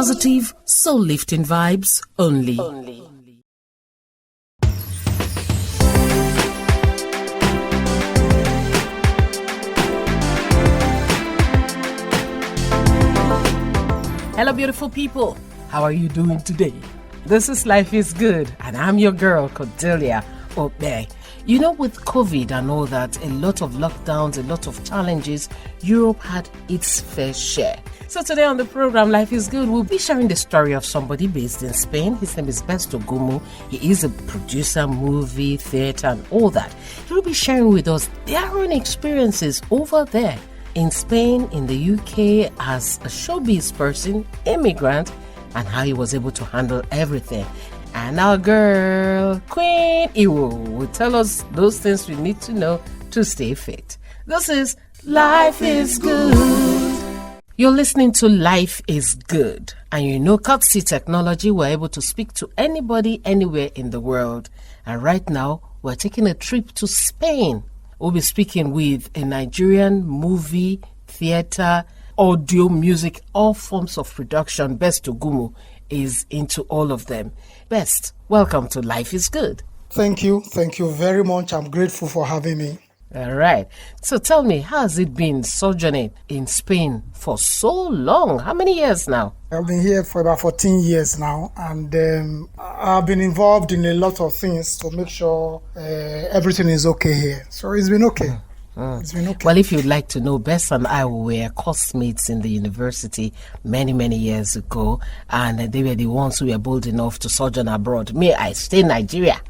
Positive, soul-lifting vibes only. Hello, beautiful people. How are you doing today? This is Life is Good, and I'm your girl, Cordelia Okpei. You know, with COVID and all that, a lot of lockdowns, a lot of challenges, Europe had its fair share. So today on the program, Life is Good, we'll be sharing the story of somebody based in Spain. His name is Best Ogunmu. He is a producer, movie, theater, and all that. He'll be sharing with us their own experiences over there in Spain, in the UK, as a showbiz person, immigrant, and how he was able to handle everything. And our girl, Queen Iwo, will tell us those things we need to know to stay fit. This is Life is Good. You're listening to Life is Good. And you know, courtesy technology, we're able to speak to anybody, anywhere in the world. And right now, we're taking a trip to Spain. We'll be speaking with a Nigerian movie, theater, audio, music, all forms of production. Best Ogunmu is into all of them. Best, welcome to Life is Good. Thank you very much. I'm grateful for having me. All right. So tell me, how has it been sojourning in Spain for so long? How many years now? I've been here for about 14 years now, and I've been involved in a lot of things to make sure everything is okay here. So it's been okay. It's been okay. Well, if you'd like to know, Bess and I were classmates in the university many, many years ago, and they were the ones who were bold enough to sojourn abroad. Me, I stay in Nigeria.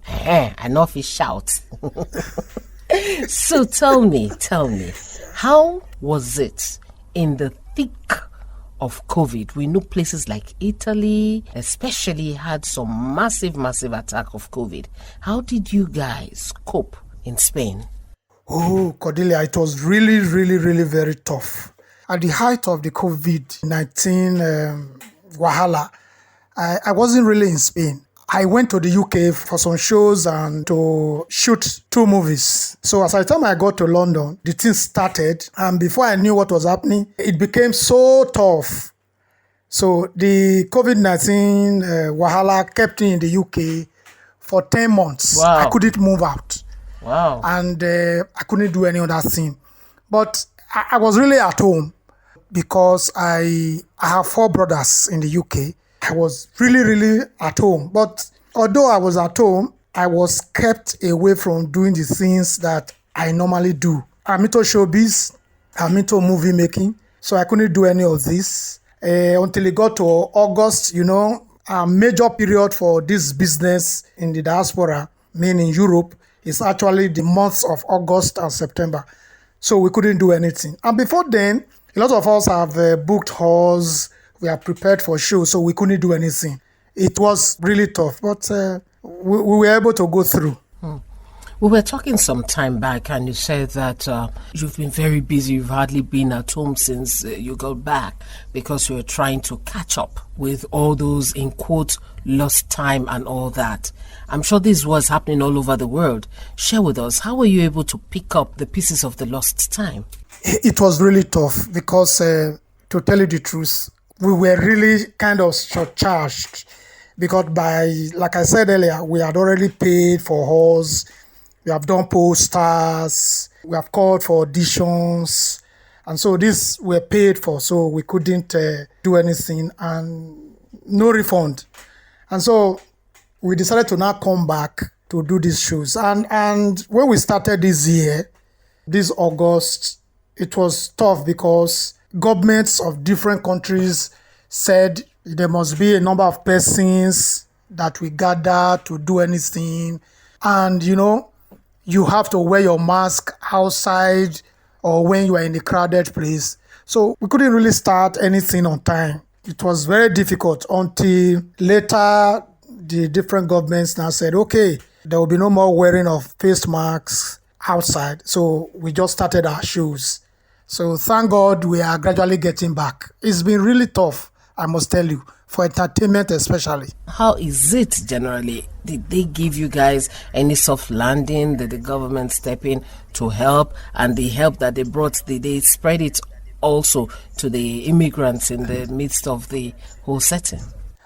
I know if you shout. So tell me, how was it in the thick of COVID? We know places like Italy especially had some massive attack of COVID. How did you guys cope in Spain? Oh, Cordelia, it was really very tough. At the height of the COVID-19 wahala, I wasn't really in Spain. I went to the UK for some shows and to shoot 2 movies. So as the time I got to London, the thing started, and before I knew what was happening, it became so tough. So the COVID-19 wahala kept me in the UK for 10 months. Wow. I couldn't move out. Wow. And I couldn't do any other thing. But I was really at home because I have 4 brothers in the UK. I was really at home. But although I was at home, I was kept away from doing the things that I normally do. I'm into showbiz. I'm into movie making. So I couldn't do any of this until it got to August, a major period for this business in the diaspora, meaning Europe, is actually the months of August and September. So we couldn't do anything. And before then, a lot of us have booked halls. We are prepared for shows, so we couldn't do anything. It was really tough, but we were able to go through. We were talking some time back, and you said that you've been very busy. You've hardly been at home since you got back because you were trying to catch up with all those, in quotes, lost time and all that. I'm sure this was happening all over the world. Share with us, how were you able to pick up the pieces of the lost time? It was really tough because, to tell you the truth, we were really kind of short-charged because like I said earlier, we had already paid for halls, we have done posters, we have called for auditions, and so these were paid for, so we couldn't do anything and no refund. And so we decided to now come back to do these shows. And when we started this year, this August, it was tough because governments of different countries said there must be a number of persons that we gather to do anything. And, you have to wear your mask outside or when you are in a crowded place. So we couldn't really start anything on time. It was very difficult until later the different governments now said, okay, there will be no more wearing of face masks outside. So we just started our shows. So thank God we are gradually getting back. It's been really tough, I must tell you, for entertainment especially. How is it generally? Did they give you guys any soft landing? Did the government step in to help? And the help that they brought, did they spread it also to the immigrants in the midst of the whole setting?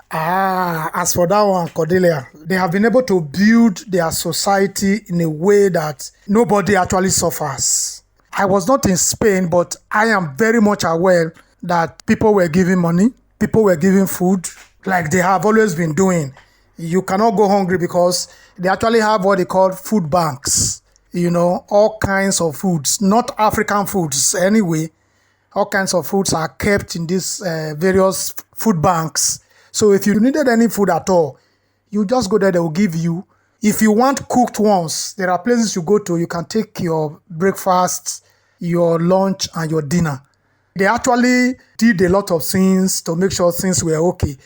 As for that one, Cordelia, they have been able to build their society in a way that nobody actually suffers. I was not in Spain, but I am very much aware that people were giving money, people were giving food, like they have always been doing. You cannot go hungry because they actually have what they call food banks. All kinds of foods, not African foods anyway. All kinds of foods are kept in these various food banks. So if you needed any food at all, you just go there, they will give you. If you want cooked ones, there are places you go to, you can take your breakfast, your lunch, and your dinner. They actually did a lot of things to make sure things were okay.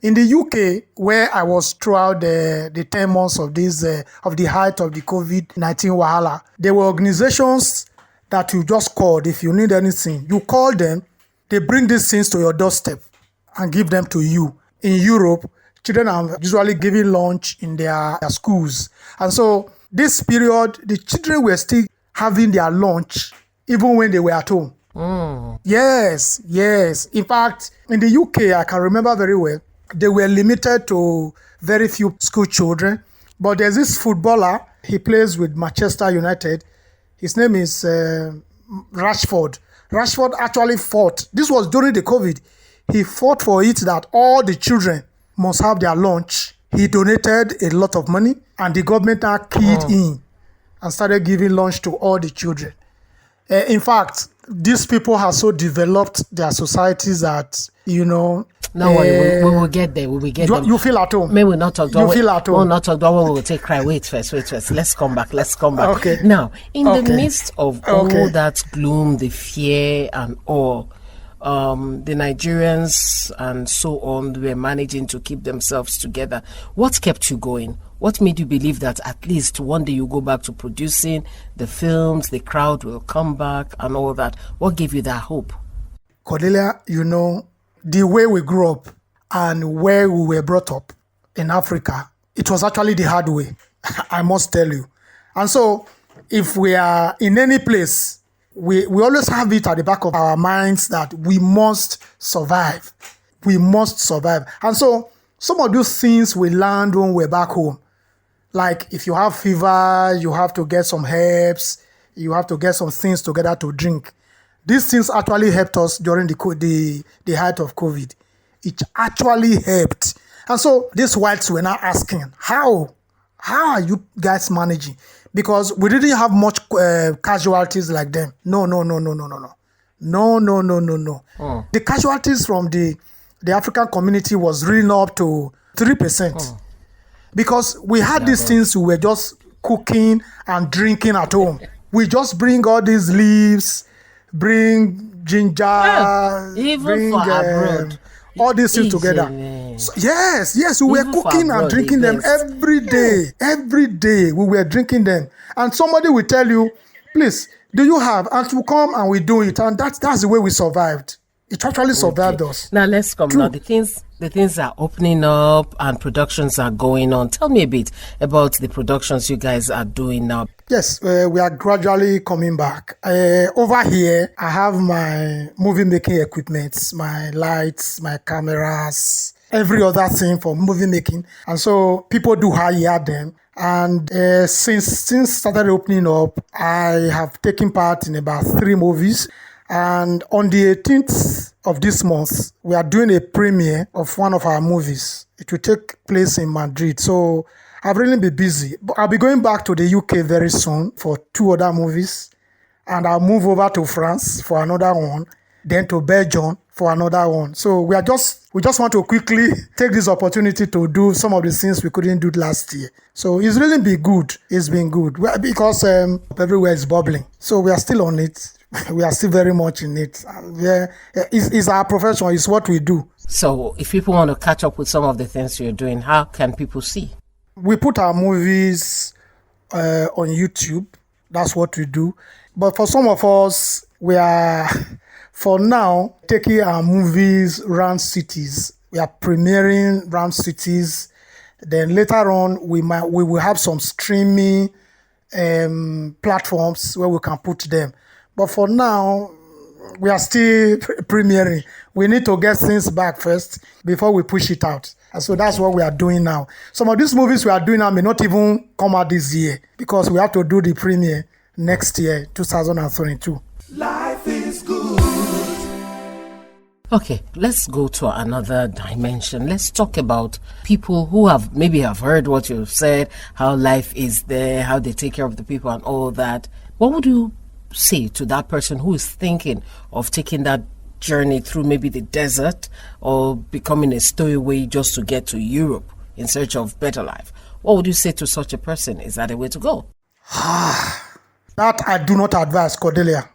In the UK, where I was throughout the 10 months of of the height of the COVID-19 wahala, there were organizations that you just called if you need anything. You call them, they bring these things to your doorstep and give them to you. In Europe, children are usually given lunch in their schools. And so this period, the children were still having their lunch even when they were at home. Yes. In fact, in the UK, I can remember very well, they were limited to very few school children. But there's this footballer, he plays with Manchester United. His name is Rashford. Rashford actually fought. This was during the COVID. He fought for it that all the children must have their lunch. He donated a lot of money and the government now keyed in and started giving lunch to all the children. In fact, these people have so developed their societies that, No worry, we will get there. We will get there. You feel at home. May we not talk. You feel at home. We'll not talk. We will take cry. Wait first. Let's come back. Okay. Now, in the midst of all that gloom, the fear and all, the Nigerians and so on were managing to keep themselves together. What kept you going? What made you believe that at least one day you go back to producing the films, the crowd will come back and all that? What gave you that hope? Cordelia, the way we grew up and where we were brought up in Africa, it was actually the hard way, I must tell you. And so if we are in any place, we always have it at the back of our minds that we must survive. We must survive. And so some of those things we learned when we're back home. Like if you have fever, you have to get some herbs, you have to get some things together to drink. These things actually helped us during the height of COVID. It actually helped. And so these whites were now asking, how are you guys managing? Because we didn't have much casualties like them. No. The casualties from the African community was really up to 3%. Because we had these things we were just cooking and drinking at home. We just bring all these leaves, bring ginger, even bring for abroad. All these things together. So, yes, we were cooking and drinking them every day. Every day we were drinking them. And somebody will tell you, please, do you have? And we come and we do it. And that's the way we survived. It actually survived us. Now let's come. True. Now the things are opening up and productions are going on. Tell me a bit about the productions you guys are doing now. Yes, we are gradually coming back. Over here, I have my movie making equipment, my lights, my cameras, every other thing for movie making. And so people do hire them. And since started opening up, I have taken part in about 3 movies. And on the 18th of this month, we are doing a premiere of one of our movies. It will take place in Madrid. So I've really been busy. But I'll be going back to the UK very soon for 2 other movies. And I'll move over to France for another one. Then to Belgium for another one. So we just want to quickly take this opportunity to do some of the things we couldn't do last year. So it's really been good. It's been good. Because everywhere is bubbling. So we are still on it. We are still very much in it. It's our profession. It's what we do. So if people want to catch up with some of the things you're doing, how can people see? We put our movies on YouTube. That's what we do. But for some of us, we are, for now, taking our movies around cities. We are premiering around cities. Then later on, we will have some streaming platforms where we can put them. But for now, we are still premiering. We need to get things back first before we push it out. And so that's what we are doing now. Some of these movies we are doing now may not even come out this year because we have to do the premiere next year, 2022. Life is good. Okay, let's go to another dimension. Let's talk about people who have heard what you've said, how life is there, how they take care of the people and all that. What would you say to that person who is thinking of taking that journey through maybe the desert or becoming a stowaway just to get to Europe in search of better life? What would you say to such a person? Is that a way to go? That I do not advise, Cordelia.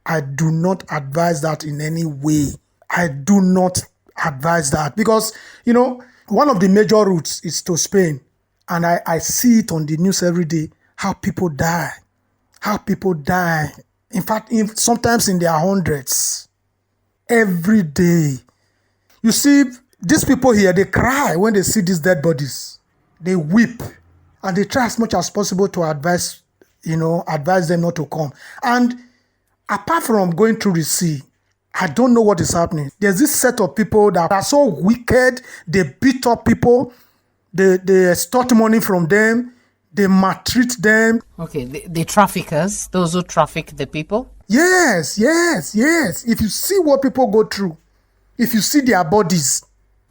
I do not advise that in any way. I do not advise that because, one of the major routes is to Spain. And I see it on the news every day, how people die. In fact, sometimes in their hundreds. Every day. You see, these people here, they cry when they see these dead bodies. They weep. And they try as much as possible to advise them not to come. And apart from going through the sea, I don't know what is happening. There's this set of people that are so wicked. They beat up people. They extort money from them. They maltreat them. Okay, the traffickers, those who traffic the people? Yes. If you see what people go through, if you see their bodies,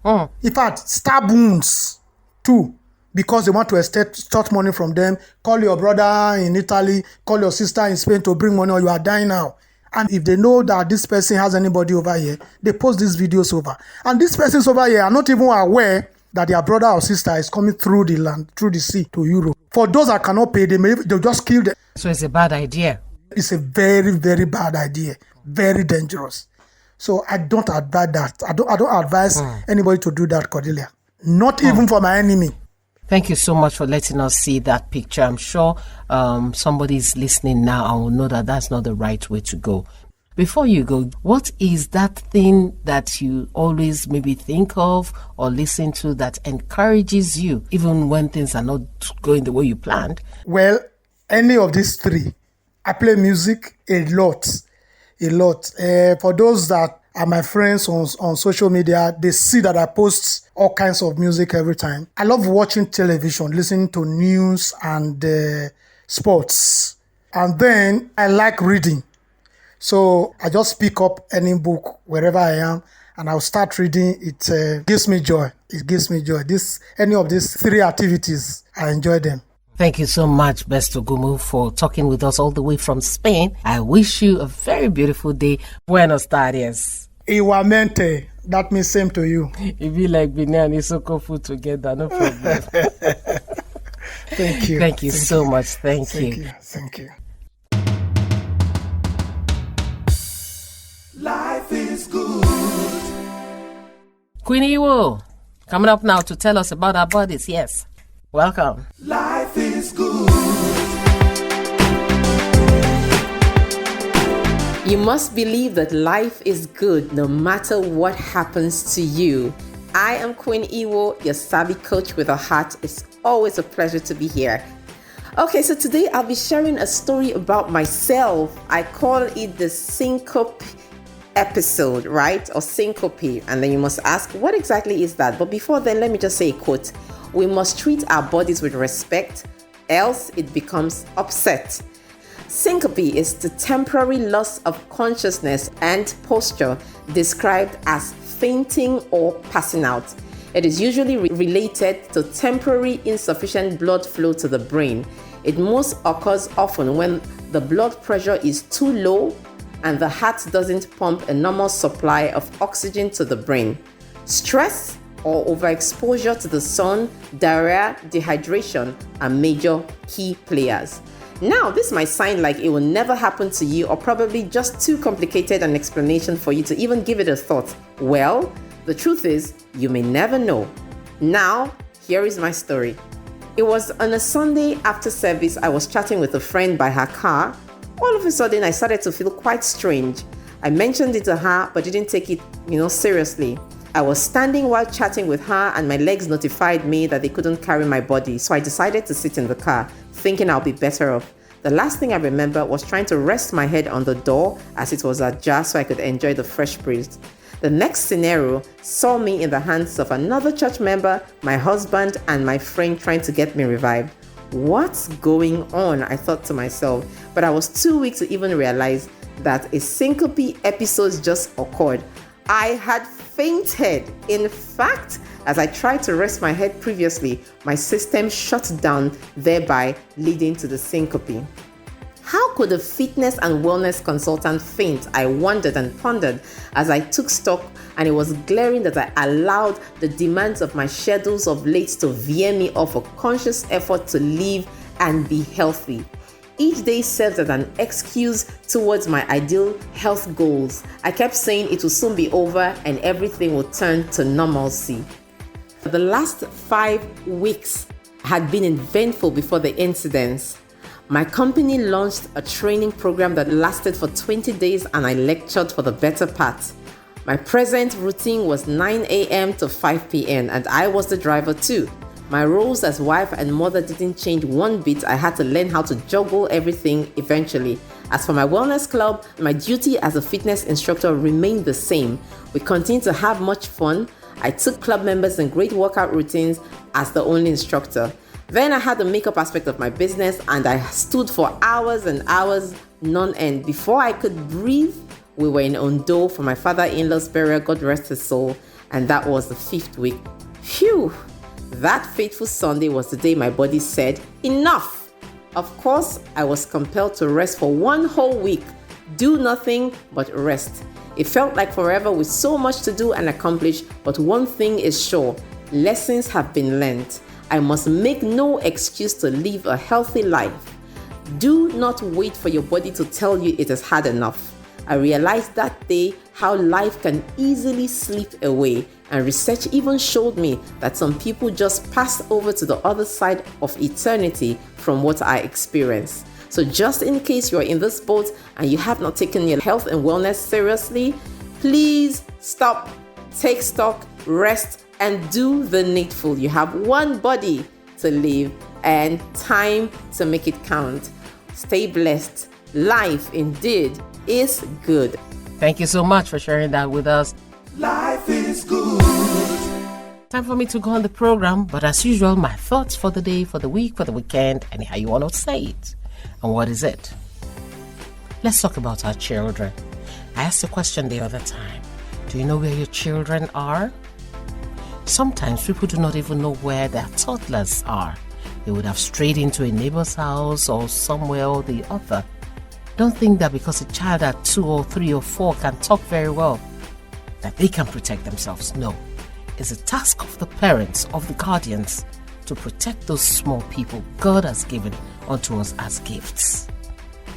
in fact, stab wounds too, because they want to extort money from them. Call your brother in Italy, call your sister in Spain to bring money or you are dying now. And if they know that this person has anybody over here, they post these videos over. And these persons over here are not even aware that their brother or sister is coming through the land, through the sea to Europe. For those that cannot pay, they'll just kill them. So it's a bad idea. It's a very, very bad idea. Very dangerous. So I don't advise that. I don't advise anybody to do that, Cordelia. Not even for my enemy. Thank you so much for letting us see that picture. I'm sure somebody's listening now and will know that that's not the right way to go. Before you go, what is that thing that you always maybe think of or listen to that encourages you, even when things are not going the way you planned? Well, any of these three. I play music a lot. For those that are my friends on social media, they see that I post all kinds of music every time. I love watching television, listening to news and sports. And then I like reading. So I just pick up any book wherever I am and I'll start reading. It gives me joy. Any of these three activities, I enjoy them. Thank you so much, Best Ogunmu, for talking with us all the way from Spain. I wish you a very beautiful day. Buenos tardes. Igualmente. That means same to you. It be like Benin and Isoko food together, no problem. Thank you. Thank you so much. Thank you. Thank you. Life is good. Queen Iwo, coming up now to tell us about our bodies. Yes. Welcome. Life is good. You must believe that life is good no matter what happens to you. I am Queen Iwo, your savvy coach with a heart. It's always a pleasure to be here. Okay, so today I'll be sharing a story about myself. I call it the syncope episode, right? Or syncope. And then you must ask, what exactly is that? But before then, let me just say a quote. We must treat our bodies with respect, else it becomes upset. Syncope is the temporary loss of consciousness and posture described as fainting or passing out. It is usually related to temporary insufficient blood flow to the brain. It most occurs often when the blood pressure is too low and the heart doesn't pump a normal supply of oxygen to the brain. Stress or overexposure to the sun, diarrhea, dehydration are major key players. Now, this might sound like it will never happen to you or probably just too complicated an explanation for you to even give it a thought. Well, the truth is, you may never know. Now, here is my story. It was on a Sunday after service. I was chatting with a friend by her car. All of a sudden, I started to feel quite strange. I mentioned it to her, but didn't take it, seriously. I was standing while chatting with her and my legs notified me that they couldn't carry my body, so I decided to sit in the car, thinking I'll be better off. The last thing I remember was trying to rest my head on the door as it was ajar so I could enjoy the fresh breeze. The next scenario saw me in the hands of another church member, my husband, and my friend trying to get me revived. What's going on? I thought to myself, but I was too weak to even realize that a syncope episode just occurred. I had fainted. In fact, as I tried to rest my head previously, my system shut down, thereby leading to the syncope. How could a fitness and wellness consultant faint? I wondered and pondered as I took stock, and it was glaring that I allowed the demands of my schedules of late to veer me off a conscious effort to live and be healthy. Each day served as an excuse towards my ideal health goals. I kept saying it will soon be over and everything will turn to normalcy. The last 5 weeks had been eventful before the incidents. My company launched a training program that lasted for 20 days and I lectured for the better part. My present routine was 9 a.m. to 5 p.m. and I was the driver too. My roles as wife and mother didn't change one bit. I had to learn how to juggle everything eventually. As for my wellness club, my duty as a fitness instructor remained the same. We continued to have much fun. I took club members in great workout routines as the only instructor. Then I had the makeup aspect of my business and I stood for hours and hours non-end. Before I could breathe, we were in Ondo for my father-in-law's burial, God rest his soul, and that was the 5th week. Phew! That fateful Sunday was the day my body said, enough! Of course, I was compelled to rest for 1 whole week. Do nothing but rest. It felt like forever with so much to do and accomplish, but one thing is sure, lessons have been learned. I must make no excuse to live a healthy life. Do not wait for your body to tell you it has had enough. I realized that day how life can easily slip away, and research even showed me that some people just pass over to the other side of eternity from what I experienced. So just in case you're in this boat and you have not taken your health and wellness seriously, please stop, take stock, rest, and do the needful. You have one body to live and time to make it count. Stay blessed. Life indeed is good. Thank you so much for sharing that with us. Life is good. Time for me to go on the program, but as usual, my thoughts for the day, for the week, for the weekend, and how you want to say it. And what is it? Let's talk about our children. I asked a question the other time. Do you know where your children are? Sometimes people do not even know where their toddlers are. They would have strayed into a neighbor's house or somewhere or the other. Don't think that because a child at 2 or 3 or 4 can talk very well, that they can protect themselves. No. It's a task of the parents, of the guardians, to protect those small people God has given unto us as gifts.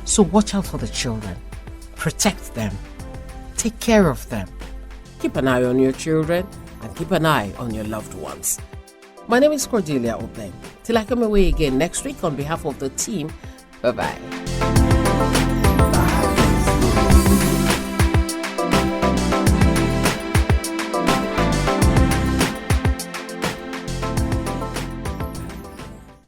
So watch out for the children. Protect them. Take care of them. Keep an eye on your children and keep an eye on your loved ones. My name is Cordelia Okpei. Till I come away again next week on behalf of the team, bye-bye.